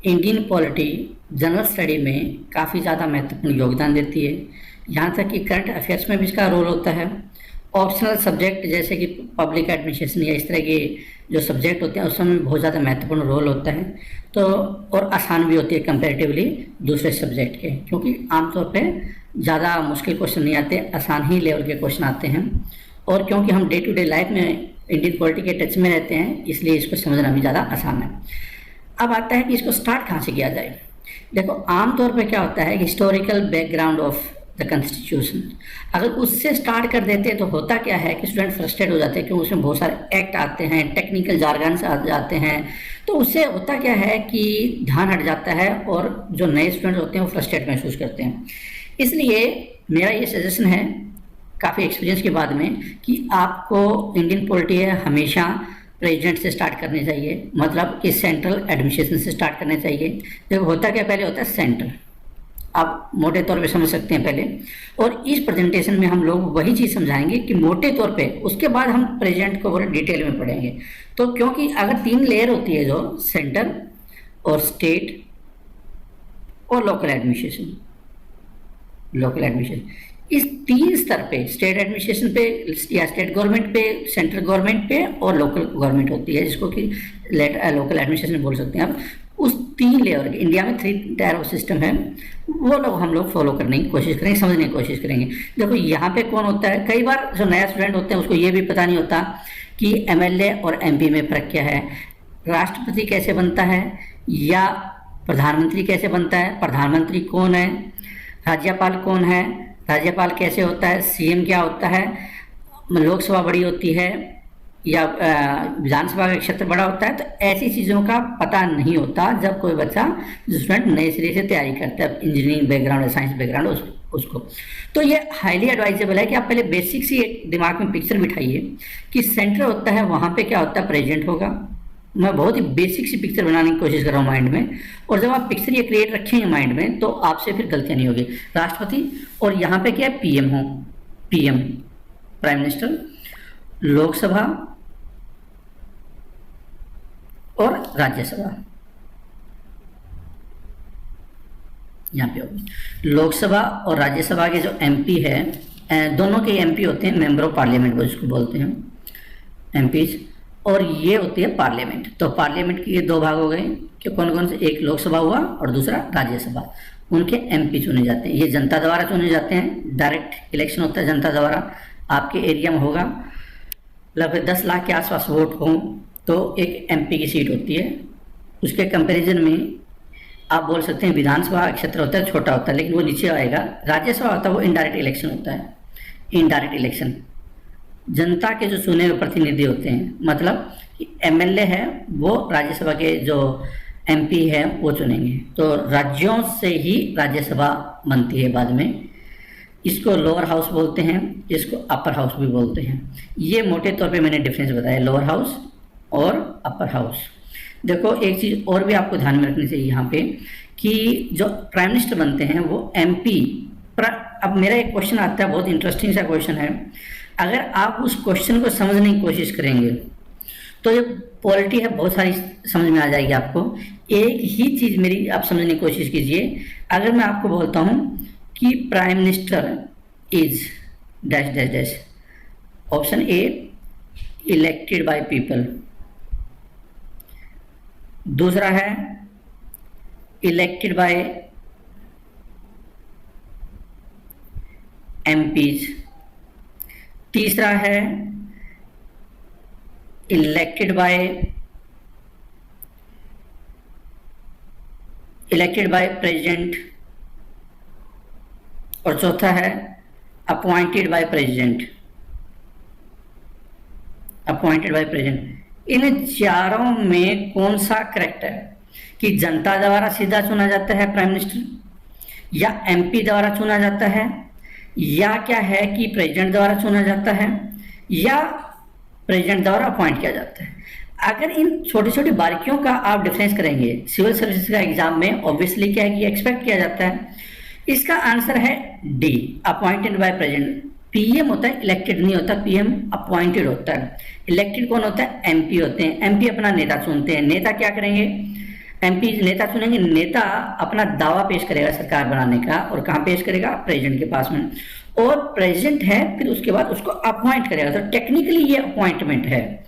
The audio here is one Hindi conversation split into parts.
इंडियन पॉलिटी जनरल स्टडी में काफ़ी ज़्यादा महत्वपूर्ण योगदान देती है। यहाँ तक कि करंट अफेयर्स में भी इसका रोल होता है। ऑप्शनल सब्जेक्ट जैसे कि पब्लिक एडमिनिस्ट्रेशन या इस तरह के जो सब्जेक्ट होते हैं उसमें बहुत ज़्यादा महत्वपूर्ण रोल होता है। तो और आसान भी होती है कंपैरेटिवली दूसरे सब्जेक्ट के, क्योंकि आमतौर पे ज़्यादा मुश्किल क्वेश्चन नहीं आते, आसान ही लेवल के क्वेश्चन आते हैं। और क्योंकि हम डे टू डे लाइफ में इंडियन पॉलिटी के टच में रहते हैं, इसलिए इसको समझना भी ज़्यादा आसान है। अब आता है कि इसको स्टार्ट कहाँ से किया जाए। देखो, आमतौर पे क्या होता है कि historical background of the constitution, अगर उससे स्टार्ट कर देते हैं तो होता क्या है कि स्टूडेंट फ्रस्ट्रेट हो जाते हैं, क्योंकि उसमें बहुत सारे एक्ट आते हैं, टेक्निकल जार्गन्स आ जाते हैं। तो उससे होता क्या है कि ध्यान हट जाता है और जो नए स्टूडेंट होते हैं वो फ्रस्ट्रेट महसूस करते हैं। इसलिए मेरा ये सजेशन है काफ़ी एक्सपीरियंस के बाद में कि आपको इंडियन पॉलिटी है हमेशा प्रेसिडेंट से स्टार्ट करनी चाहिए, मतलब कि सेंट्रल एडमिनिस्ट्रेशन से स्टार्ट करना चाहिए। देखो, होता क्या पहले होता है सेंट्रल, आप मोटे तौर पे समझ सकते हैं पहले, और इस प्रेजेंटेशन में हम लोग वही चीज़ समझाएंगे कि मोटे तौर पे, उसके बाद हम प्रेजेंट को पूरे डिटेल में पढ़ेंगे। तो क्योंकि अगर 3 लेयर होती है, जो सेंटर और स्टेट और लोकल एडमिनिस्ट्रेशन, इस 3 स्तर पे, स्टेट एडमिनिस्ट्रेशन पे या स्टेट गवर्नमेंट पे, सेंट्रल गवर्नमेंट पे और लोकल गवर्नमेंट होती है, जिसको कि लोकल एडमिनिस्ट्रेशन बोल सकते हैं आप। उस 3 लेवल के, इंडिया में 3 टायर ऑफ सिस्टम है, वो लोग हम लोग फॉलो करने की कोशिश करेंगे, समझने की कोशिश करेंगे। देखो, यहाँ पे कौन होता है, कई बार जो नया स्टूडेंट होते हैं उसको ये भी पता नहीं होता कि एमएलए और एमपी में फ़र्क क्या है, राष्ट्रपति कैसे बनता है या प्रधानमंत्री कैसे बनता है, प्रधानमंत्री कौन है, राज्यपाल कौन है, राज्यपाल कैसे होता है, सीएम क्या होता है, लोकसभा बड़ी होती है या विधानसभा का क्षेत्र बड़ा होता है। तो ऐसी चीज़ों का पता नहीं होता जब कोई बच्चा, जो स्टूडेंट नए सिरे से तैयारी करता है, इंजीनियरिंग बैकग्राउंड या साइंस बैकग्राउंड उसको। तो ये हाईली एडवाइजेबल है कि आप पहले बेसिक सी एक दिमाग में पिक्चर बिठाइए कि सेंटर होता है, वहाँ पे क्या होता है, प्रेसिडेंट होगा। मैं बहुत ही बेसिक सी पिक्चर बनाने की कोशिश कर रहा हूँ माइंड में, और जब आप पिक्चर ये क्रिएट रखेंगे माइंड में तो आपसे फिर गलतियाँ नहीं होगी। राष्ट्रपति, और यहाँ पे क्या है, पीएम हो, पीएम प्राइम मिनिस्टर, लोकसभा और राज्यसभा, यहाँ पे होगी लोकसभा और राज्यसभा के जो एमपी है, दोनों के एमपी होते हैं मेंबर ऑफ पार्लियामेंट, वो जिसको बोलते हैं एमपीज, और ये होती है पार्लियामेंट। तो पार्लियामेंट के ये 2 भाग हो गए कि कौन कौन से, एक लोकसभा हुआ और दूसरा राज्यसभा, उनके एमपी चुने जाते हैं। ये जनता द्वारा चुने जाते हैं, डायरेक्ट इलेक्शन होता है जनता द्वारा। आपके एरिया में होगा लगभग 10 लाख के आसपास वोट हों तो एक एमपी की सीट होती है। उसके कंपैरिजन में आप बोल सकते हैं विधानसभा क्षेत्र होता है, छोटा होता है, लेकिन वो नीचे आएगा। राज्यसभा होता है वो इनडायरेक्ट इलेक्शन होता है। इनडायरेक्ट इलेक्शन, जनता के जो चुने हुए प्रतिनिधि होते हैं, मतलब एमएलए है वो राज्यसभा के जो एमपी है वो चुनेंगे। तो राज्यों से ही राज्यसभा बनती है बाद में। इसको लोअर हाउस बोलते हैं, इसको अपर हाउस भी बोलते हैं। ये मोटे तौर पे मैंने डिफरेंस बताया, लोअर हाउस और अपर हाउस। देखो, एक चीज़ और भी आपको ध्यान में रखनी चाहिए यहाँ पे कि जो प्राइम मिनिस्टर बनते हैं वो एमपी। अब मेरा एक क्वेश्चन आता है, बहुत इंटरेस्टिंग सा क्वेश्चन है। अगर आप उस क्वेश्चन को समझने की कोशिश करेंगे तो ये पॉलिटी है बहुत सारी समझ में आ जाएगी आपको। एक ही चीज़ मेरी आप समझने की कोशिश कीजिए। अगर मैं आपको बोलता हूँ कि prime minister is dash dash dash, option A elected by people, दूसरा है इलेक्टेड बाय एमपीज, तीसरा है इलेक्टेड बाय प्रेसिडेंट, और चौथा है अपॉइंटेड बाय प्रेसिडेंट। इन चारों में कौन सा करेक्ट है कि जनता द्वारा सीधा चुना जाता है प्राइम मिनिस्टर, या एमपी द्वारा चुना जाता है, या क्या है कि प्रेसिडेंट द्वारा चुना जाता है, या प्रेसिडेंट द्वारा अपॉइंट किया जाता है। अगर इन छोटी छोटी बारीकियों का आप डिफरेंस करेंगे, सिविल सर्विसेज का एग्जाम में ऑब्वियसली क्या है कि एक्सपेक्ट किया जाता है। इसका आंसर है D, appointed by president. PM होता है, इलेक्टेड नहीं होता, पीएम अपॉइंटेड होता है। इलेक्टेड कौन होता है, एमपी होते हैं। एमपी अपना नेता चुनते हैं। नेता क्या करेंगे, एमपी नेता चुनेंगे, नेता अपना दावा पेश करेगा सरकार बनाने का, और कहाँ पेश करेगा? प्रेसिडेंट के पास में। और प्रेसिडेंट है, फिर उसके बाद उसको अपॉइंट करेगा। तो टेक्निकली ये अपॉइंटमेंट है।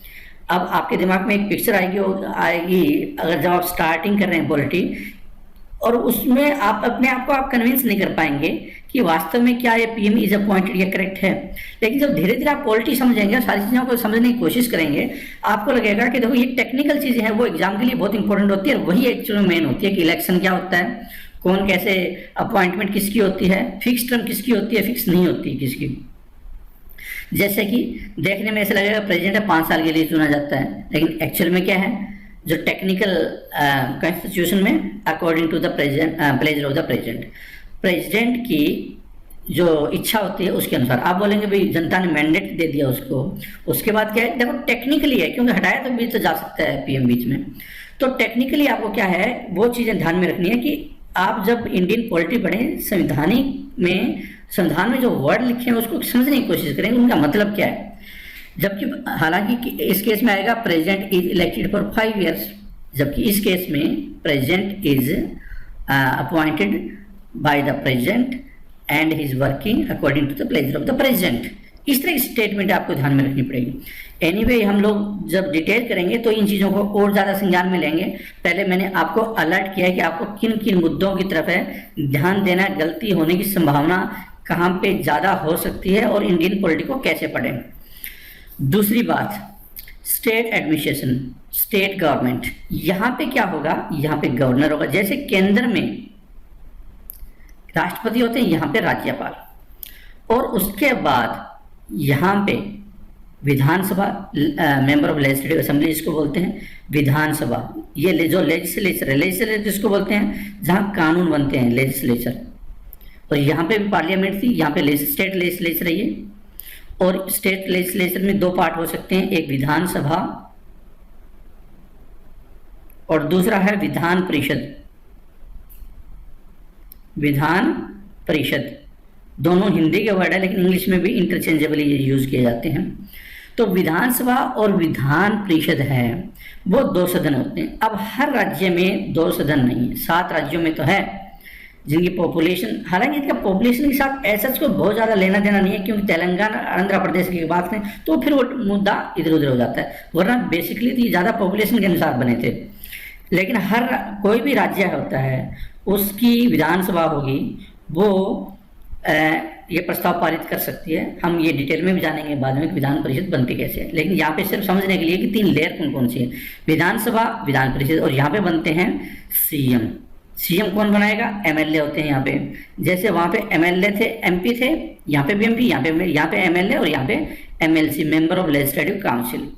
अब आपके दिमाग में एक पिक्चर आएगी अगर जब आप स्टार्टिंग कर रहे हैं पॉलिटी, और उसमें आप अपने आप को आप कन्विंस नहीं कर पाएंगे कि वास्तव में क्या ये पीएम इज अपॉइंटेड ये करेक्ट है। लेकिन जब धीरे धीरे आप पॉलिटी समझेंगे, सारी चीज़ों को समझने की कोशिश करेंगे, आपको लगेगा कि देखो ये टेक्निकल चीज़ें हैं, वो एग्जाम के लिए बहुत इंपॉर्टेंट होती है। वही एक्चुअली मेन होती है कि इलेक्शन क्या होता है, कौन कैसे, अपॉइंटमेंट किसकी होती है, फिक्स टर्म किसकी होती है, फिक्स नहीं होती किसकी। जैसे कि देखने में ऐसा लगेगा प्रेसिडेंट है 5 साल के लिए चुना जाता है, लेकिन एक्चुअल में क्या है, जो टेक्निकल कॉन्स्टिट्यूशन में according to the pleasure of the president की जो इच्छा होती है उसके अनुसार। आप बोलेंगे भाई जनता ने मैंडेट दे दिया उसको, उसके बाद क्या है, देखो टेक्निकली है, क्योंकि हटाया तो बीच तो जा सकता है पीएम बीच में। तो टेक्निकली आपको क्या है, वो चीज़ें ध्यान में रखनी है कि आप जब इंडियन पॉलिटी पढ़ें, संविधान में जो वर्ड लिखे हैं उसको समझने की कोशिश करें, उनका मतलब क्या है। जबकि हालांकि इस केस में आएगा president is elected for 5 years, जबकि इस केस में president is appointed by the president and he is working according to the pleasure of the president. इस तरह की स्टेटमेंट आपको ध्यान में रखनी पड़ेगी। एनीवे हम लोग जब डिटेल करेंगे तो इन चीज़ों को और ज़्यादा संज्ञान में लेंगे। पहले मैंने आपको अलर्ट किया है कि आपको किन किन मुद्दों की तरफ है ध्यान देना, गलती होने की संभावना कहाँ पे ज़्यादा हो सकती है, और इंडियन पॉलिटी को कैसे पढ़ें। दूसरी बात, स्टेट एडमिनिस्ट्रेशन, स्टेट गवर्नमेंट। यहाँ पे क्या होगा, यहाँ पे गवर्नर होगा। जैसे केंद्र में राष्ट्रपति होते हैं, यहाँ पे राज्यपाल, और उसके बाद यहाँ पे विधानसभा, मेंबर ऑफ लेजिस्लेटिव असेंबली जिसको बोलते हैं, विधानसभा, ये जो लेजिस्लेचर है, लेजिस्लेचर जिसको बोलते हैं जहाँ कानून बनते हैं, लेजिस्लेचर। और यहाँ पे भी पार्लियामेंट थी, यहाँ पे स्टेट लेजिस्लेचर है ये। और स्टेट लेजिस्लेचर में 2 पार्ट हो सकते हैं, एक विधानसभा और दूसरा है विधान परिषद। विधान परिषद दोनों हिंदी के वर्ड है, लेकिन इंग्लिश में भी इंटरचेंजेबली ये यूज किए जाते हैं। तो विधानसभा और विधान परिषद है, वो 2 सदन होते हैं। अब हर राज्य में 2 सदन नहीं है, 7 राज्यों में तो है जिनकी पॉपुलेशन, हालांकि इसका पॉपुलेशन के साथ ऐसा को बहुत ज़्यादा लेना देना नहीं है, क्योंकि तेलंगाना आंध्र प्रदेश की बात करें तो फिर वो मुद्दा इधर उधर हो जाता है, वरना बेसिकली तो ये ज़्यादा पॉपुलेशन के अनुसार बने थे। लेकिन हर कोई भी राज्य होता है उसकी विधानसभा होगी, वो ये प्रस्ताव पारित कर सकती है। हम ये डिटेल में भी जानेंगे बाद में कि विधान परिषद बनती कैसे है, लेकिन यहाँ पे सिर्फ समझने के लिए कि 3 लेयर कौन कौन सी है, विधानसभा, विधान परिषद, और यहाँ पे बनते हैं सीएम। सीएम कौन बनाएगा, एमएलए होते हैं यहाँ पे। जैसे वहाँ पे एमएलए थे, एमपी थे, यहाँ पे भी एमपी, यहाँ पे एमएलए, और यहाँ पे MLC, member of legislative council,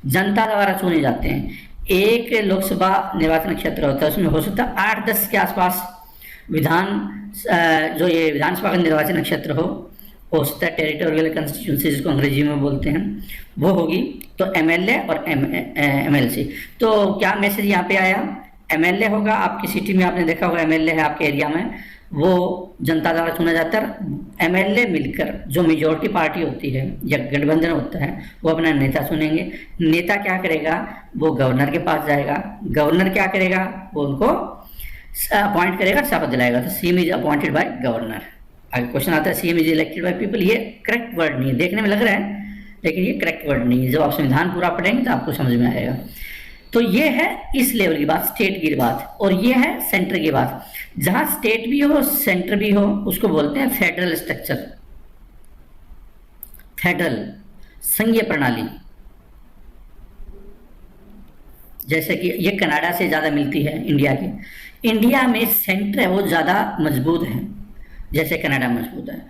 जनता द्वारा चुने जाते हैं। एक लोकसभा निर्वाचन क्षेत्र होता है, उसमें हो सकता है 8-10 के आसपास जो ये विधानसभा का निर्वाचन क्षेत्र हो सकता है टेरिटोरियल कंस्टिट्यूंसी जिसको अंग्रेजी में बोलते हैं, वो होगी। तो एमएलए और एमएलसी। तो क्या मैसेज यहाँ पे आया, एमएलए होगा, आपकी सिटी में आपने देखा होगा एमएलए है आपके एरिया में, वो जनता द्वारा चुना जाता है। एमएलए मिलकर जो मेजॉरिटी पार्टी होती है या गठबंधन होता है, वो अपना नेता चुनेंगे। नेता क्या करेगा, वो गवर्नर के पास जाएगा, गवर्नर क्या करेगा, वो उनको अपॉइंट करेगा, शपथ दिलाएगा। तो CM is appointed bye governor. आगे क्वेश्चन आता है CM is elected by people, ये करेक्ट वर्ड नहीं है, देखने में लग रहा है लेकिन ये करेक्ट वर्ड नहीं है। जब आप संविधान पूरा पढ़ेंगे तो आपको समझ में आएगा। तो ये है इस लेवल की बात, स्टेट की बात, और ये है सेंटर की बात। जहां स्टेट भी हो सेंटर भी हो उसको बोलते हैं फेडरल स्ट्रक्चर, फेडरल संघीय प्रणाली। जैसे कि ये कनाडा से ज़्यादा मिलती है इंडिया की। इंडिया में सेंटर है वो ज़्यादा मजबूत है, जैसे कनाडा मजबूत है।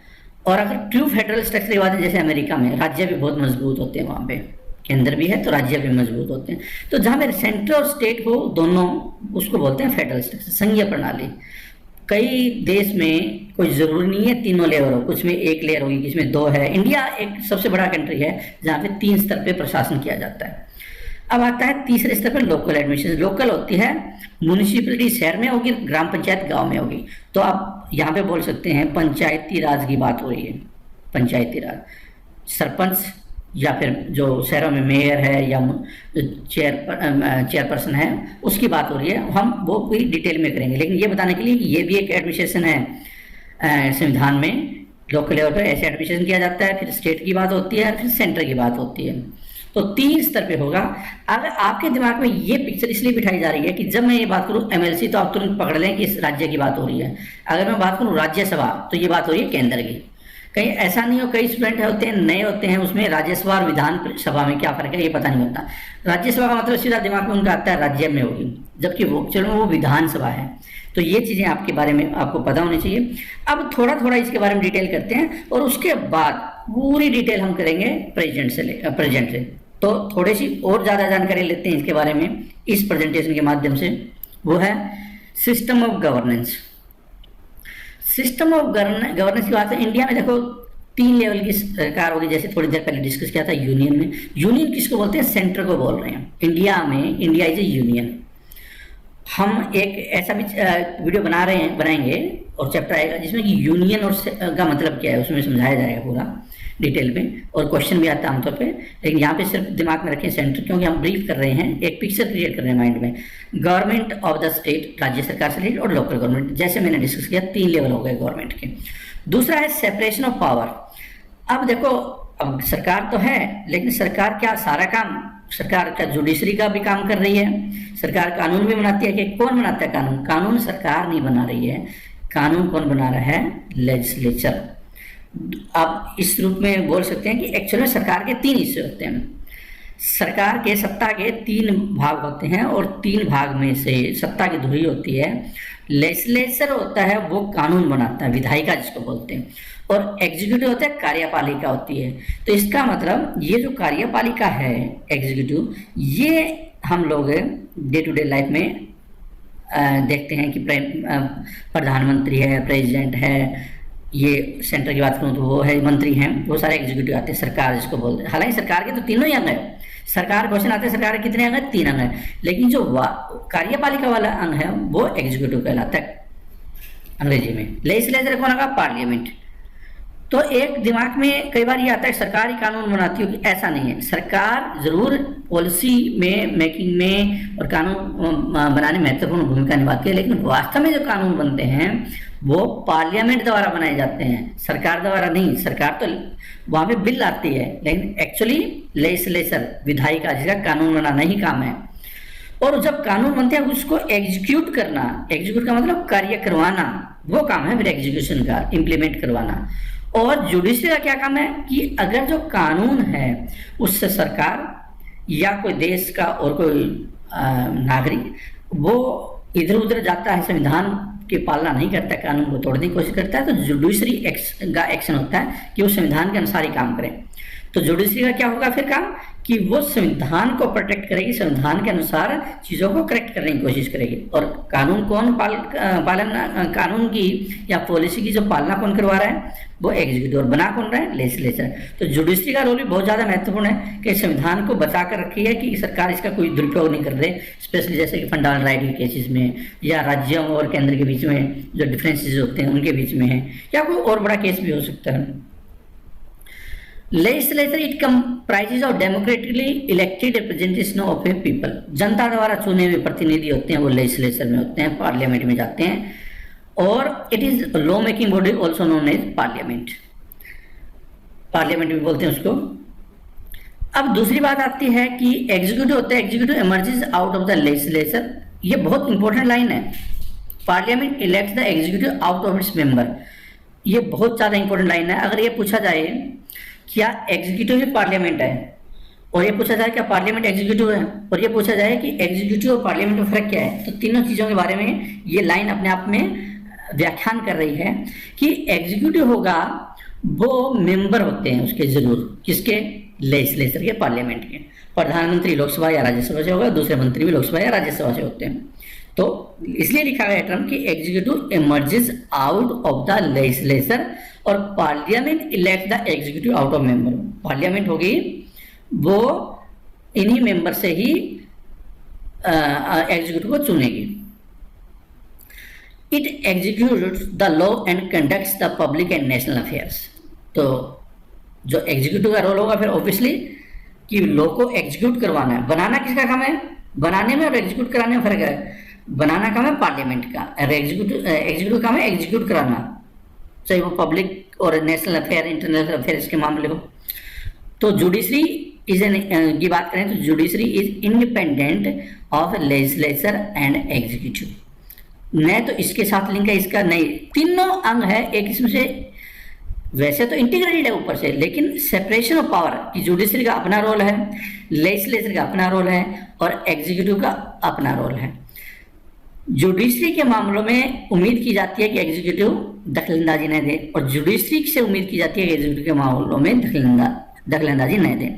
और अगर ट्रू फेडरल स्ट्रक्चर की बात है, जैसे अमेरिका में राज्य भी बहुत मजबूत होते हैं, वहाँ पे केंद्र भी है तो राज्य भी मजबूत होते हैं। तो जहाँ पे सेंटर और स्टेट हो दोनों, उसको बोलते हैं फेडरल स्ट्रक्चर, संघीय प्रणाली। कई देश में कोई ज़रूरी नहीं है तीनों लेयर हो, कुछ में 1 लेयर होगी, किसी में 2 है। इंडिया एक सबसे बड़ा कंट्री है जहाँ पे 3 स्तर पे प्रशासन किया जाता है। अब आता है तीसरे स्तर पर लोकल एडमिनिस्ट्रेशन। लोकल होती है म्यूनिसिपैलिटी शहर में होगी, ग्राम पंचायत गांव में होगी। तो आप यहाँ पे बोल सकते हैं पंचायती राज की बात हो रही है। पंचायती राज, सरपंच या फिर जो शहरों में मेयर है या चेयरपर्सन है उसकी बात हो रही है, हम वो पूरी डिटेल में करेंगे। लेकिन ये बताने के लिए कि ये भी एक एडमिनिस्ट्रेशन है संविधान में, लोकल लेवल पर ऐसे एडमिनिस्ट्रेशन किया जाता है, फिर स्टेट की बात होती है, फिर सेंटर की बात होती है। तो 3 स्तर पे होगा। अगर आपके दिमाग में ये पिक्चर इसलिए बिठाई जा रही है कि जब मैं ये बात करूँ एमएलसी तो आप तुरंत पकड़ लें कि इस राज्य की बात हो रही है। अगर मैं बात करूँ राज्यसभा तो ये बात हो रही है केंद्र की। कहीं ऐसा नहीं हो, कई स्टूडेंट होते हैं नए होते हैं, उसमें राज्यसभा और विधान सभा में क्या फर्क है ये पता नहीं होता। राज्यसभा का मतलब सीधा दिमाग में उनका आता है राज्य में होगी, जबकि वो चलो वो विधानसभा है। तो ये चीज़ें आपके बारे में आपको पता होनी चाहिए। अब थोड़ा थोड़ा इसके बारे में डिटेल करते हैं और उसके बाद पूरी डिटेल हम करेंगे प्रेजेंट से। तो थोड़ी सी और ज़्यादा जानकारी लेते हैं इसके बारे में इस प्रेजेंटेशन के माध्यम से। वो है system of governance. System of governance की बात है। इंडिया में देखो 3 लेवल की सरकार होगी, जैसे थोड़ी देर पहले डिस्कस किया था यूनियन में। यूनियन किसको बोलते हैं? सेंटर को बोल रहे हैं। India is A union. हम एक ऐसा भी वीडियो बनाएंगे और चैप्टर आएगा जिसमें कि यूनियन और का मतलब क्या है उसमें समझाया जाएगा पूरा डिटेल में, और क्वेश्चन भी आता है आमतौर पे। लेकिन यहाँ पे सिर्फ दिमाग में रखें सेंटर, क्योंकि हम ब्रीफ कर रहे हैं, एक पिक्चर क्रिएट कर रहे हैं माइंड में। गवर्नमेंट ऑफ द स्टेट, राज्य सरकार से रिलेटेड, और लोकल गवर्नमेंट, जैसे मैंने डिस्कस किया 3 लेवल हो गए गवर्नमेंट के। दूसरा है सेपरेशन ऑफ पावर। अब देखो, अब सरकार तो है, लेकिन सरकार क्या सारा काम, सरकार का जुडिशरी का भी काम कर रही है, सरकार कानून भी बनाती है। कि कौन बनाता है कानून? कानून सरकार नहीं बना रही है, कानून कौन बना रहा है? लेजिस्लेचर। आप इस रूप में बोल सकते हैं कि एक्चुअली में सरकार के 3 हिस्से होते हैं। सरकार के सत्ता के 3 भाग होते हैं, और 3 भाग में से सत्ता की धुरी होती है। लेजिस्लेचर होता है वो कानून बनाता है, विधायिका जिसको बोलते हैं, और एग्जीक्यूटिव होता है कार्यपालिका होती है। तो इसका मतलब ये जो कार्यपालिका है एग्जीक्यूटिव, ये हम लोग डे टू डे लाइफ में देखते हैं कि प्रधानमंत्री है, प्रेसिडेंट है, ये सेंटर की बात करूँ तो वो है, मंत्री हैं, वो सारे एग्जीक्यूटिव आते हैं, सरकार जिसको बोलते हैं। हालांकि सरकार के तो तीनों ही अंग है। सरकार क्वेश्चन आते हैं सरकार के कितने अंग है? 3 अंग है। लेकिन जो कार्यपालिका वाला अंग है वो एग्जीक्यूटिव कहलाता है अंग्रेजी में। लेजिस्लेचर कौन होगा? पार्लियामेंट। तो एक दिमाग में कई बार ये आता है सरकार ही कानून बनाती होगी, ऐसा नहीं है। सरकार जरूर पॉलिसी में मेकिंग में और कानून बनाने में महत्वपूर्ण भूमिका निभाती है, लेकिन वास्तव में जो कानून बनते हैं वो पार्लियामेंट द्वारा बनाए जाते हैं, सरकार द्वारा नहीं। सरकार तो वहाँ पे बिल आती है, लेकिन एक्चुअली लेजिस्लेचर, विधायिका, जिसका कानून बनाना ही काम है। और जब कानून बनते हैं उसको एग्जीक्यूट करना, एग्जीक्यूट का मतलब कार्य करवाना, वो काम है फिर एग्जीक्यूशन का, इम्प्लीमेंट करवाना। और जुडिशरी का क्या काम है कि अगर जो कानून है उससे सरकार या कोई देश का और कोई नागरिक वो इधर उधर जाता है, संविधान की पालना नहीं करता, कानून को तोड़ने की कोशिश करता है, तो जुडिशरी का एक्शन होता है कि वो संविधान के अनुसार ही काम करें। तो जुडिशरी का क्या होगा फिर काम कि वो संविधान को प्रोटेक्ट करेगी, संविधान के अनुसार चीज़ों को करेक्ट करने की कोशिश करेगी। और कानून कौन पालन, कानून की या पॉलिसी की जो पालना कौन करवा रहा है? वो एग्जीक्यूटिव। और बना कौन रहा है? लेजिस्लेचर। तो जुडिशरी का रोल भी बहुत ज़्यादा महत्वपूर्ण है कि संविधान को बचा कर रखी है कि सरकार इसका कोई दुरुपयोग नहीं कर रही, स्पेशली जैसे कि फंडामेंटल राइट के केसेस में, या राज्यों और केंद्र के बीच में जो डिफरेंसेस होते हैं उनके बीच में है, या कोई और बड़ा केस भी हो सकता है। Legislature it comprises of democratically elected representation of A people. जनता द्वारा चुने हुए प्रतिनिधि होते हैं, वो लेजिस्लेचर में होते हैं, पार्लियामेंट में जाते हैं। और it is law making body also known as parliament, parliament भी बोलते हैं उसको। अब दूसरी बात आती है कि एग्जीक्यूटिव होता है, executive emerges out of the legislature. ये बहुत इंपॉर्टेंट लाइन है। Parliament elects the executive out of its member. ये बहुत ज़्यादा इंपॉर्टेंट लाइन है। अगर ये पूछा जाए क्या एग्जीक्यूटिव ही पार्लियामेंट है, और ये पूछा जाए क्या पार्लियामेंट एग्जीक्यूटिव है, और ये पूछा जाए कि एग्जीक्यूटिव और पार्लियामेंट में फर्क क्या है, तो तीनों चीज़ों के बारे में ये लाइन अपने आप में व्याख्यान कर रही है कि एग्जीक्यूटिव होगा वो मेंबर होते हैं उसके जरूर, किसके? लेजिस्लेचर के, पार्लियामेंट के। प्रधानमंत्री लोकसभा या राज्यसभा से होगा, दूसरे मंत्री भी लोकसभा या राज्यसभा से होते हैं। तो इसलिए लिखा गया टर्म कि executive emerges out of the legislature, और parliament elect the executive out of member. Parliament होगी वो इन्हीं मेंबर से ही एग्जीक्यूटिव को चुनेगी। It executes the law and conducts the public and national affairs. तो जो एग्जीक्यूटिव का रोल होगा फिर ऑब्वियसली कि लॉ को एग्जीक्यूट करवाना है। बनाना किसका काम है? बनाने में और एग्जीक्यूट कराने में फर्क है। बनाना काम है पार्लियामेंट का, और एग्जीक्यूटिव काम है एग्जीक्यूट कराना, चाहे वो पब्लिक और नेशनल अफेयर, इंटरनेशनल अफेयर्स के मामले हो। तो जुडिशरी इज एन की बात करें तो judiciary is independent of legislature and executive. न तो इसके साथ लिंक है इसका, नहीं, तीनों अंग है एक किस्म से, वैसे तो इंटीग्रेटेड है ऊपर से, लेकिन सेपरेशन ऑफ पावर की जुडिशरी का अपना रोल है, लेजिस्लेचर का अपना रोल है और एग्जीक्यूटिव का अपना रोल है। जुडिशरी के मामलों में उम्मीद की जाती है कि एग्जीक्यूटिव दखलंदाजी न दे, और जुडिशरी से उम्मीद की जाती है कि एग्जीक्यूटिव के मामलों में दखलंदाजी न दे।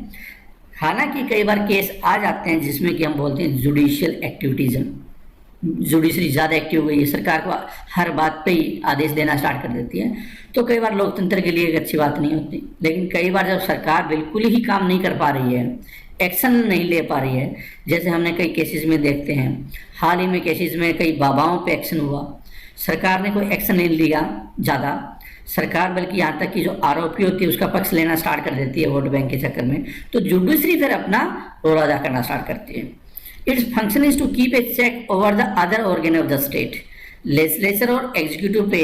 हालांकि कई बार केस आ जाते हैं जिसमें कि हम बोलते हैं जुडिशियल एक्टिविटीज़म, जुडिशरी ज़्यादा एक्टिव हो गई है, सरकार को हर बात पे ही आदेश देना स्टार्ट कर देती है, तो कई बार लोकतंत्र के लिए एक अच्छी बात नहीं होती। लेकिन कई बार जब सरकार बिल्कुल ही काम नहीं कर पा रही है, एक्शन नहीं ले पा रही है, जैसे हमने कई केसेस में देखते हैं, हाल ही में केसेस में कई बाबाओं पे एक्शन हुआ, सरकार ने कोई एक्शन नहीं लिया ज़्यादा, सरकार बल्कि यहाँ तक कि जो आरोपी होती है उसका पक्ष लेना स्टार्ट कर देती है वोट बैंक के चक्कर में, तो जुडिशरी फिर अपना रोल अदा करना स्टार्ट करती है। Its function is to keep a check over the other organ of the state. Legislature और एग्जीक्यूटिव पे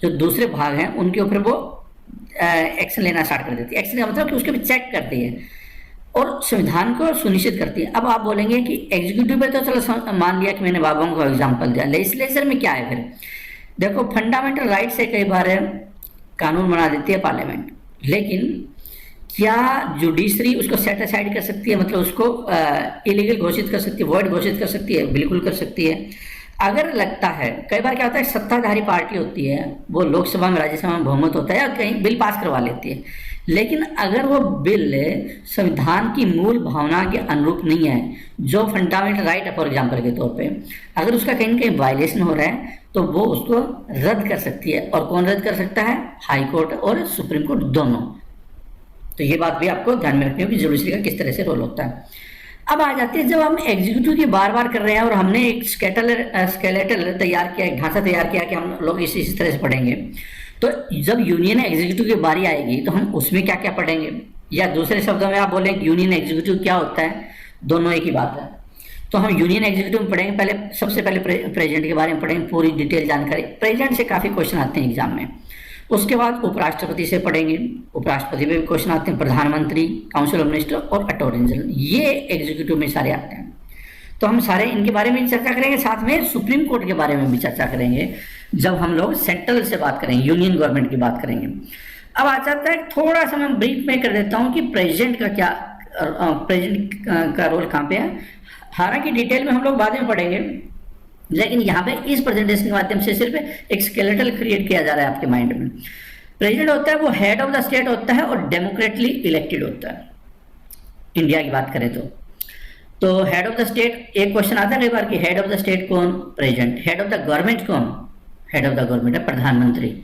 जो दूसरे भाग हैं उनके ऊपर वो एक्शन लेना स्टार्ट कर देती है। एक्शन का मतलब कि उसके भी चेक करती है और संविधान को सुनिश्चित करती है। अब आप बोलेंगे कि एग्जीक्यूटिव पे तो चलो मान लिया कि मैंने बाबाओं का एग्जाम्पल दिया, लेजिस्लेचर में क्या है फिर? देखो, फंडामेंटल राइट से कई बार कानून बना देती है पार्लियामेंट, लेकिन क्या जुडिशरी उसको सेट असाइड कर सकती है, मतलब उसको इलीगल घोषित कर सकती है, वॉइड घोषित कर सकती है? बिल्कुल कर सकती है। अगर लगता है, कई बार क्या होता है, सत्ताधारी पार्टी होती है, वो लोकसभा में राज्यसभा में बहुमत होता है या कहीं बिल पास करवा लेती है, लेकिन अगर वो बिल संविधान की मूल भावना के अनुरूप नहीं है, जो फंडामेंटल राइट है फॉर एग्जाम्पल के तौर पे, अगर उसका कहीं ना कहीं वायलेशन हो रहा है तो वो उसको रद्द कर सकती है। और कौन रद्द कर सकता है? हाई कोर्ट और सुप्रीम कोर्ट दोनों। तो ये बात भी आपको ध्यान में रखनी होगी कि जुडिशरी का किस तरह से रोल होता है। अब आ जाती है, जब हम एग्जीक्यूटिव की बार बार कर रहे हैं और हमने एक स्केलेटल तैयार किया, एक ढांचा तैयार किया कि हम लोग इस तरह से पढ़ेंगे, तो जब यूनियन एग्जीक्यूटिव की बारी आएगी तो हम उसमें क्या क्या पढ़ेंगे, या दूसरे शब्दों में आप बोलें कि यूनियन एग्जीक्यूटिव क्या होता है, दोनों एक ही बात है। तो हम यूनियन एग्जीक्यूटिव में पढ़ेंगे, पहले सबसे पहले प्रेसिडेंट के बारे में पढ़ेंगे, पूरी डिटेल जानकारी। प्रेसिडेंट से काफ़ी क्वेश्चन आते हैं एग्जाम में। उसके बाद उपराष्ट्रपति से पढ़ेंगे, उपराष्ट्रपति पे भी क्वेश्चन आते हैं, प्रधानमंत्री, काउंसिल ऑफ मिनिस्टर और अटॉर्नी जनरल, ये एग्जीक्यूटिव में सारे आते हैं। तो हम सारे इनके बारे में चर्चा करेंगे, साथ में सुप्रीम कोर्ट के बारे में भी चर्चा करेंगे जब हम लोग सेंट्रल से बात करेंगे, यूनियन गवर्नमेंट की बात करेंगे। अब आ जाता है, थोड़ा सा मैं ब्रीफ में कर देता हूँ कि प्रेसिडेंट का क्या, प्रेसिडेंट का रोल कहाँ पे है। हालांकि डिटेल में हम लोग बाद में पढ़ेंगे, लेकिन यहाँ पे इस प्रेजेंटेशन के माध्यम से सिर्फ एक स्केलेटल क्रिएट किया जा रहा है आपके माइंड में। प्रेसिडेंट होता है वो हेड ऑफ द स्टेट होता है और डेमोक्रेटली इलेक्टेड होता है। इंडिया की बात करें तो हेड ऑफ द स्टेट, एक क्वेश्चन आता है कई बार कि हेड ऑफ द स्टेट कौन? President. Head of the government कौन? हेड ऑफ द गवर्नमेंट है प्रधानमंत्री।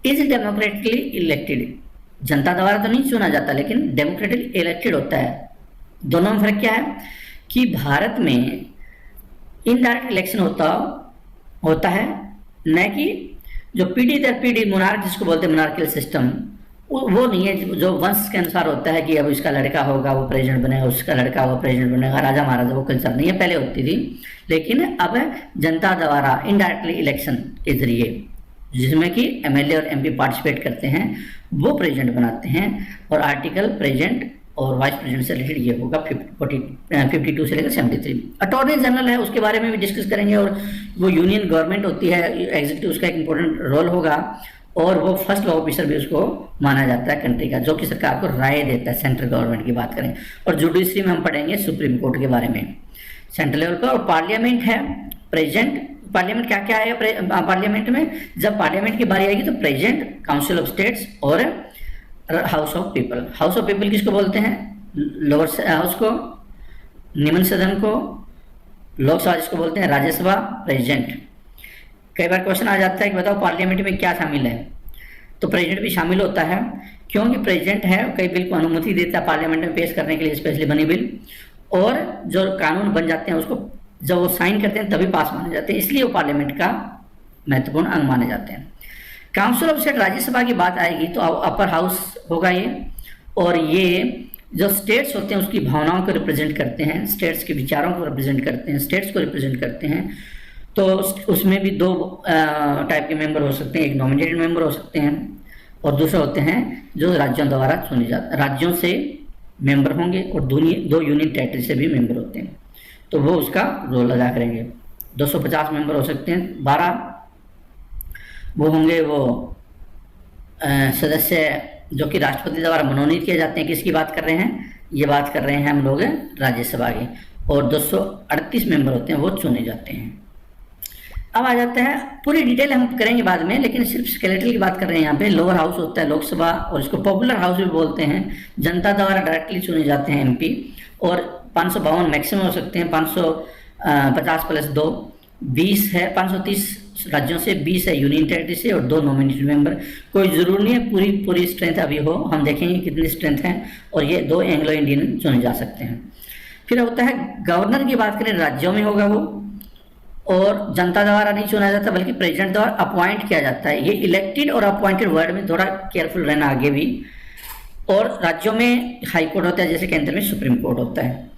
इज डेमोक्रेटली इलेक्टेड, जनता द्वारा तो नहीं चुना जाता लेकिन डेमोक्रेटली इलेक्टेड होता है। दोनों में फर्क क्या है कि भारत में इनडायरेक्ट इलेक्शन होता है, न कि जो पीढ़ी दर पीढ़ी मोनार्क जिसको बोलते हैं मोनार्कियल सिस्टम, वो नहीं है जो वंश के अनुसार होता है कि अब इसका लड़का होगा वो प्रेसिडेंट बनेगा, उसका लड़का वो प्रेसिडेंट बनेगा, राजा महाराजा, वो कल्चर नहीं है, पहले होती थी। लेकिन अब जनता द्वारा इनडायरेक्टली इलेक्शन के जरिए, जिसमें कि एमएलए और एमपी पार्टिसिपेट करते हैं, वो प्रेसिडेंट बनाते हैं। और आर्टिकल प्रेसिडेंट और वाइस प्रेसिडेंट से रिलेटेड ये होगा 52 से लेकर 73। अटॉर्नी जनरल है, उसके बारे में भी डिस्कस करेंगे। और वो यूनियन गवर्नमेंट होती है, एग्जीक्यूटिव उसका एक इंपॉर्टेंट रोल होगा, और वो फर्स्ट ऑफिसर भी उसको माना जाता है कंट्री का, जो कि सरकार को राय देता है। सेंट्रल गवर्नमेंट की बात करें, और जुडिशरी में हम पढ़ेंगे सुप्रीम कोर्ट के बारे में सेंट्रल लेवल पर। और पार्लियामेंट है, प्रेसिडेंट, पार्लियामेंट क्या क्या आएगा पार्लियामेंट में? जब पार्लियामेंट की बारी आएगी तो प्रेसिडेंट, काउंसिल ऑफ स्टेट्स और house of people. House of people किसको बोलते हैं? लोअर हाउस को, निम्न सदन को, लोकसभा जिसको बोलते हैं राज्यसभा, प्रेसिडेंट। कई बार क्वेश्चन आ जाता है कि बताओ पार्लियामेंट में क्या शामिल है, तो प्रेसिडेंट भी शामिल होता है, क्योंकि प्रेसिडेंट है कई बिल को अनुमति देता है पार्लियामेंट में पेश करने के लिए, स्पेशली बनी बिल, और जो कानून बन जाते हैं उसको जब वो साइन करते हैं तभी पास माने जाते हैं, इसलिए वो पार्लियामेंट का महत्वपूर्ण अंग माने जाते हैं। काउंसिल ऑफ स्टेट राज्यसभा की बात आएगी तो अपर हाउस होगा ये। और ये जो स्टेट्स होते हैं उसकी भावनाओं को रिप्रेजेंट करते हैं, स्टेट्स के विचारों को रिप्रेजेंट करते हैं, स्टेट्स को रिप्रेजेंट करते हैं। तो उसमें भी दो टाइप के मेंबर हो सकते हैं, एक नॉमिनेटेड मेंबर हो सकते हैं और दूसरे होते हैं जो राज्यों द्वारा चुने जाते, राज्यों से मेंबर होंगे और दो यूनियन टेरिटरी से भी मेंबर होते हैं। तो वो उसका रोल अदा करेंगे। 250 मेंबर हो सकते हैं, 12 वो होंगे वो सदस्य जो कि राष्ट्रपति द्वारा मनोनीत किए जाते हैं। किसकी बात कर रहे हैं? ये बात कर रहे हैं हम लोग राज्यसभा की। और 238 मेंबर होते हैं वो चुने जाते हैं। अब आ जाता है, पूरी डिटेल हम करेंगे बाद में, लेकिन सिर्फ स्केलेटल की बात कर रहे हैं यहाँ पे। लोअर हाउस होता है लोकसभा, और इसको पॉपुलर हाउस भी बोलते हैं। जनता द्वारा डायरेक्टली चुने जाते हैं एमपी, और 552 मैक्सिमम हो सकते हैं। 550 प्लस 2 20 है। 530 राज्यों से, 20 है यूनियन टेरिटरी से, और 2 नॉमिनेटेड मेंबर। कोई जरूरी नहीं है पूरी स्ट्रेंथ अभी हो, हम देखेंगे कितनी स्ट्रेंथ है। और ये 2 एंग्लो इंडियन चुने जा सकते हैं। फिर होता है गवर्नर की बात करें, राज्यों में होगा वो, और जनता द्वारा नहीं चुना जाता बल्कि प्रेसिडेंट द्वारा अपॉइंट किया जाता है। ये इलेक्टेड और अपॉइंटेड वर्ड में थोड़ा केयरफुल रहना आगे भी। और राज्यों में हाई कोर्ट होता है, जैसे केंद्र में सुप्रीम कोर्ट होता है।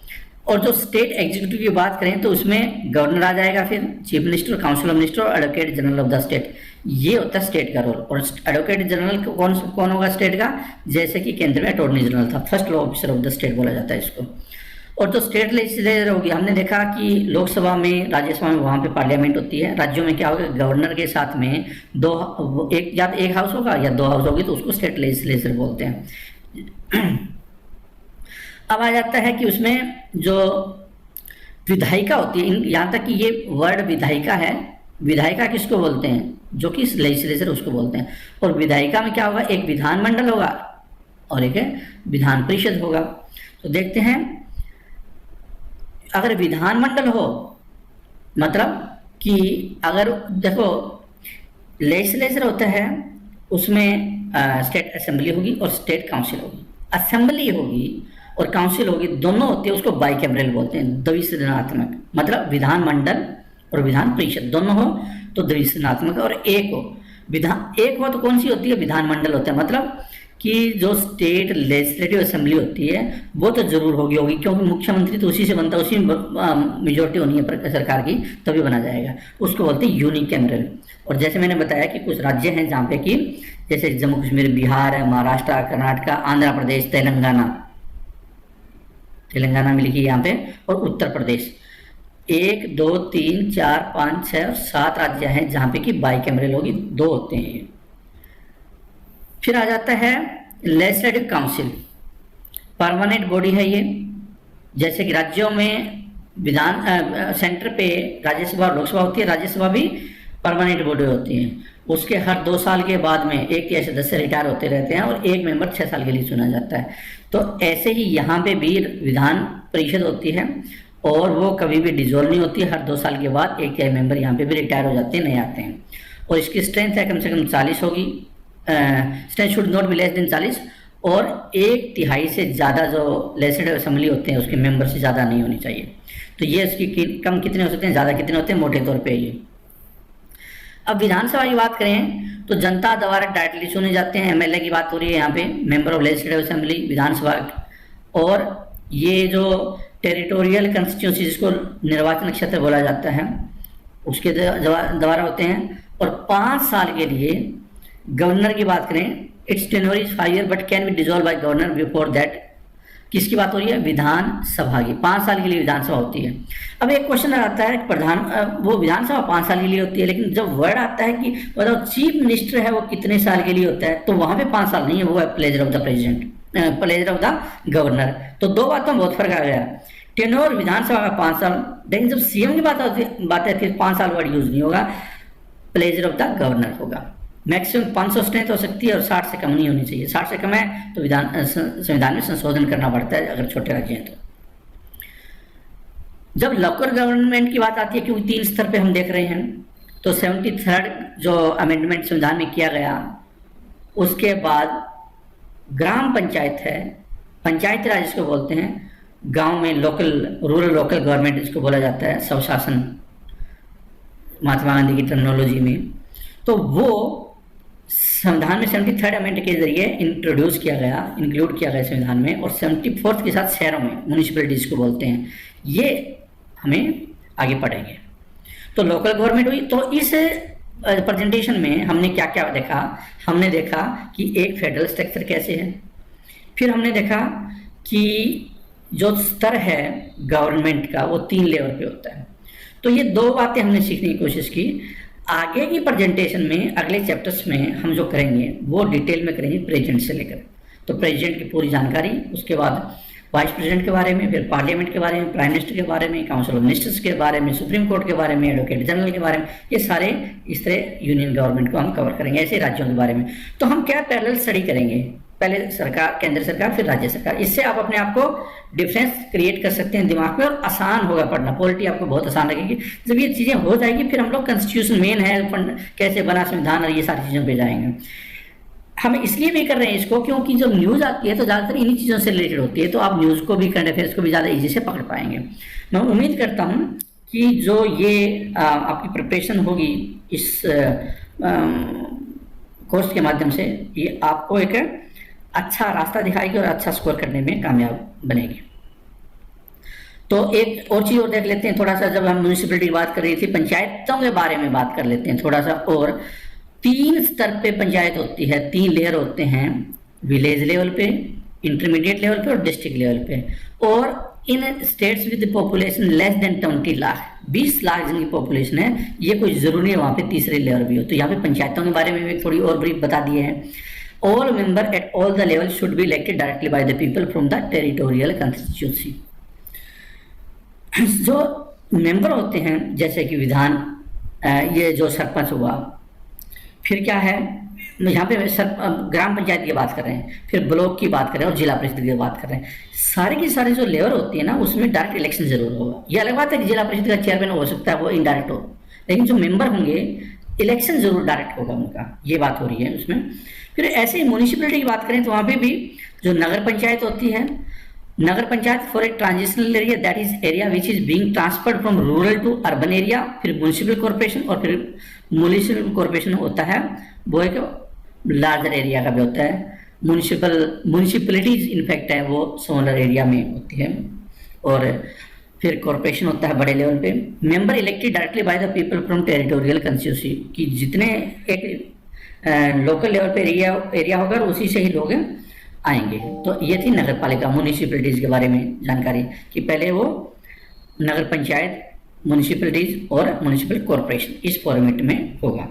और जो स्टेट एग्जीक्यूटिव की बात करें तो उसमें गवर्नर आ जाएगा, फिर chief minister, council of minister और advocate general of the state. ये होता है स्टेट का रोल। और एडवोकेट जनरल कौन होगा स्टेट का? जैसे कि केंद्र में अटॉर्नी जनरल था, first law officer of the state बोला जाता है इसको। और जो स्टेट लेजिस्लेचर होगी, हमने देखा कि लोकसभा में, राज्यसभा में वहाँ पे पार्लियामेंट होती है। राज्यों में क्या होगा, गवर्नर के साथ में एक हाउस होगा या 2 हाउस होगी, तो उसको स्टेट लेजिस्लेचर बोलते हैं। अब आ जाता है कि उसमें जो विधायिका होती है, यहाँ तक कि ये वर्ड विधायिका है। विधायिका किसको बोलते हैं? जो कि लेजिस्लेचर उसको बोलते हैं। और विधायिका में क्या होगा, एक विधानमंडल होगा और एक विधान परिषद होगा। तो देखते हैं, अगर विधानमंडल हो, मतलब कि अगर देखो लेजिस्लेचर होता है, उसमें स्टेट असेंबली होगी और स्टेट काउंसिल होगी। असेंबली होगी और काउंसिल होगी, दोनों होती है, उसको बाइकैमरल बोलते हैं, द्विसदनात्मक। मतलब विधानमंडल और विधान परिषद दोनों हो तो द्विसदनात्मक, और एक हो तो कौन सी होती है? विधानमंडल होता है। मतलब कि जो स्टेट लेजिस्लेटिव असेंबली होती है वो तो जरूर होगी, क्योंकि मुख्यमंत्री तो उसी से बनता है, उसी में मेजोरिटी होनी है सरकार की, तभी बना जाएगा। उसको बोलते हैं यूनिकैमरल। और जैसे मैंने बताया कि कुछ राज्य हैं जहाँ पे कि जैसे जम्मू कश्मीर, बिहार है, महाराष्ट्र, कर्नाटक, आंध्र प्रदेश, तेलंगाना में लिखी यहाँ पे, और उत्तर प्रदेश। 1 2 3 4 5 6 और 7 राज्य हैं जहाँ पे कि बाइकैमरल होगी, 2 होते हैं। फिर आ जाता है लेजिस्लेटिव काउंसिल, परमानेंट बॉडी है ये। जैसे कि राज्यों में सेंटर पे राज्यसभा और लोकसभा होती है, राज्यसभा भी परमानेंट बॉडी होती है। उसके हर 2 साल के बाद में एक या सदस्य रिटायर होते रहते हैं और एक मेंबर 6 साल के लिए चुना जाता है। तो ऐसे ही यहाँ पे भी विधान परिषद होती है और वो कभी भी डिजोल्व नहीं होती। हर 2 साल के बाद एक या मेंबर यहाँ पे भी रिटायर हो जाते हैं, नए आते हैं। और इसकी स्ट्रेंथ है कम से कम 40 होगी, strength should not be less than 40, और 1/3 से ज़्यादा जो लेजिस्लेटिव असेंबली होते हैं उसके मेंबर से ज़्यादा नहीं होनी चाहिए। तो ये इसकी कम कितने हो सकते हैं, ज़्यादा कितने होते हैं, मोटे तौर पे ये। अब विधानसभा की बात करें तो जनता द्वारा डायरेक्टली चुने जाते हैं। एमएलए की बात हो रही है यहाँ पे, मेंबर ऑफ लेजिस्लेटिव असेंबली, विधानसभा। और ये जो टेरिटोरियल कंस्टिट्यूंसी जिसको निर्वाचन क्षेत्र बोला जाता है उसके द्वारा होते हैं। और 5 साल के लिए गवर्नर की बात करें, its tenure is 5 year but can be dissolve by governor before that. किसकी बात हो रही है? विधानसभा की। 5 साल के लिए विधानसभा होती है। अब एक क्वेश्चन आता है वो विधानसभा 5 साल के लिए होती है, लेकिन जब वर्ड आता है कि बताओ चीफ मिनिस्टर है वो कितने साल के लिए होता है, तो वहां पे 5 साल नहीं है, वो है pleasure of the president, pleasure of the governor. तो 2 बातों में बहुत फर्क आ गया। टेन्योर विधानसभा का 5 साल, लेकिन जब सीएम की बात है फिर 5 साल वर्ड यूज नहीं होगा, प्लेजर ऑफ द गवर्नर होगा। मैक्सिमम 500 स्ट्रेंथ हो सकती है और 60 से कम नहीं होनी चाहिए। 60 से कम है तो संविधान में संशोधन करना पड़ता है अगर छोटे राज्य हैं तो। जब लोकल गवर्नमेंट की बात आती है, क्योंकि 3 स्तर पे हम देख रहे हैं, तो 73rd जो अमेंडमेंट संविधान में किया गया, उसके बाद ग्राम पंचायत है, पंचायती राज जिसको बोलते हैं, गांव में रूरल लोकल गवर्नमेंट जिसको बोला जाता है, स्वशासन महात्मा गांधी की टर्मिनोलॉजी में। तो वो संविधान में 73rd अमेंडमेंट के जरिए इंट्रोड्यूस किया गया, इंक्लूड किया गया संविधान में, और 74th के साथ शहरों में म्यूनिसिपैलिटीज को बोलते हैं, ये हमें आगे पढ़ेंगे। तो लोकल गवर्नमेंट हुई। तो इस प्रेजेंटेशन में हमने क्या क्या देखा? हमने देखा कि एक फेडरल स्ट्रक्चर कैसे है, फिर हमने देखा कि जो स्तर है गवर्नमेंट का वो 3 लेवल पे होता है। तो ये 2 बातें हमने सीखने की कोशिश की। आगे की प्रेजेंटेशन में, अगले चैप्टर्स में हम जो करेंगे वो डिटेल में करेंगे प्रेजेंट से लेकर। तो प्रेजेंट की पूरी जानकारी, उसके बाद वाइस प्रेसिडेंट के बारे में, फिर पार्लियामेंट के बारे में, प्राइम मिनिस्टर के बारे में, काउंसिल ऑफ मिनिस्टर्स के बारे में, सुप्रीम कोर्ट के बारे में, एडवोकेट जनरल के बारे में, ये सारे इस तरह यूनियन गवर्नमेंट को हम कवर करेंगे, ऐसे राज्यों के बारे में। तो हम क्या पैरेलल स्टडी करेंगे, पहले सरकार, केंद्र सरकार, फिर राज्य सरकार। इससे आप अपने आप को डिफरेंस क्रिएट कर सकते हैं दिमाग में, और आसान होगा पढ़ना, पॉलिटी आपको बहुत आसान लगेगी। जब ये चीज़ें हो जाएगी फिर हम लोग कॉन्स्टिट्यूशन मेन है, कैसे बना संविधान, और ये सारी चीज़ों पे जाएंगे। हम इसलिए भी कर रहे हैं इसको क्योंकि जब न्यूज़ आती है तो ज़्यादातर इन्हीं चीज़ों से रिलेटेड होती है, तो आप न्यूज़ को भी, करंट अफेयर्स को भी ज़्यादा इजी से पकड़ पाएंगे। मैं उम्मीद करता हूँ कि जो ये आपकी प्रिपरेशन होगी इस कोर्स के माध्यम से, ये आपको एक अच्छा रास्ता दिखाएगी और अच्छा स्कोर करने में कामयाब बनेगी। तो एक और चीज़ और देख लेते हैं थोड़ा सा, जब हम म्यूनिसिपैलिटी की बात कर रही थी, पंचायतों के बारे में बात कर लेते हैं थोड़ा सा। और 3 स्तर पे पंचायत होती है, 3 लेयर होते हैं, विलेज लेवल पे, इंटरमीडिएट लेवल पे और डिस्ट्रिक्ट लेवल पे। और in states with population less than 20 lakh, 20 lakh जिनकी पॉपुलेशन है, ये कोई ज़रूरी है वहाँ पे तीसरे लेवल भी हो। तो यहाँ पे पंचायतों के बारे में भी थोड़ी और ब्रीफ बता दिए हैं। All member at all the level should be elected directly by the people from the territorial constituency. जो मेंबर होते हैं, जैसे कि विधान, ये जो सरपंच हुआ, फिर क्या है, यहाँ पे ग्राम पंचायत की बात कर रहे हैं, फिर ब्लॉक की बात कर रहे हैं और जिला परिषद की बात कर रहे हैं। सारी की सारी जो लेवल होती है ना, उसमें डायरेक्ट इलेक्शन जरूर होगा। ये अलग बात है कि जिला परिषद का चेयरमैन हो सकता है वो इनडायरेक्ट हो, लेकिन जो मेंबर होंगे इलेक्शन जरूर डायरेक्ट होगा उनका, ये बात हो रही है उसमें। फिर ऐसे ही म्यूनिसिपैलिटी की बात करें तो वहाँ पे भी जो नगर पंचायत होती है, nagar panchayat for a transitional area, that is area which is being transferred from rural to urban area. फिर म्यूनिसिपल कॉर्पोरेशन, और फिर म्यूनिसिपल कॉर्पोरेशन होता है वो एक लार्जर एरिया का भी होता है। म्यूनिसिपलिटीज इनफैक्ट है वो स्मॉलर एरिया में होती है। और फिर कॉर्पोरेशन होता है बड़े लेवल पे। Member elected directly by the people from territorial constituency, कि जितने एक लोकल लेवल पे एरिया होगा उसी से ही लोग आएंगे। तो ये थी नगर पालिका, म्यूनिसिपलिटीज़ के बारे में जानकारी, कि पहले वो नगर पंचायत, म्यूनिसिपलिटीज़ और म्यूनिसिपल कॉर्पोरेशन इस फॉर्मेट में होगा।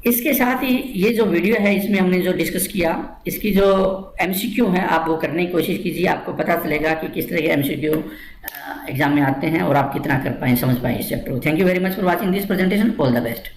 इसके साथ ही ये जो वीडियो है इसमें हमने जो डिस्कस किया, इसकी जो एमसीक्यू है आप वो करने की कोशिश कीजिए, आपको पता चलेगा कि किस तरह के एमसीक्यू एग्जाम में आते हैं और आप कितना कर पाएँ, समझ पाएँ इस चैप्टर को। Thank you very much for watching this presentation. All the best.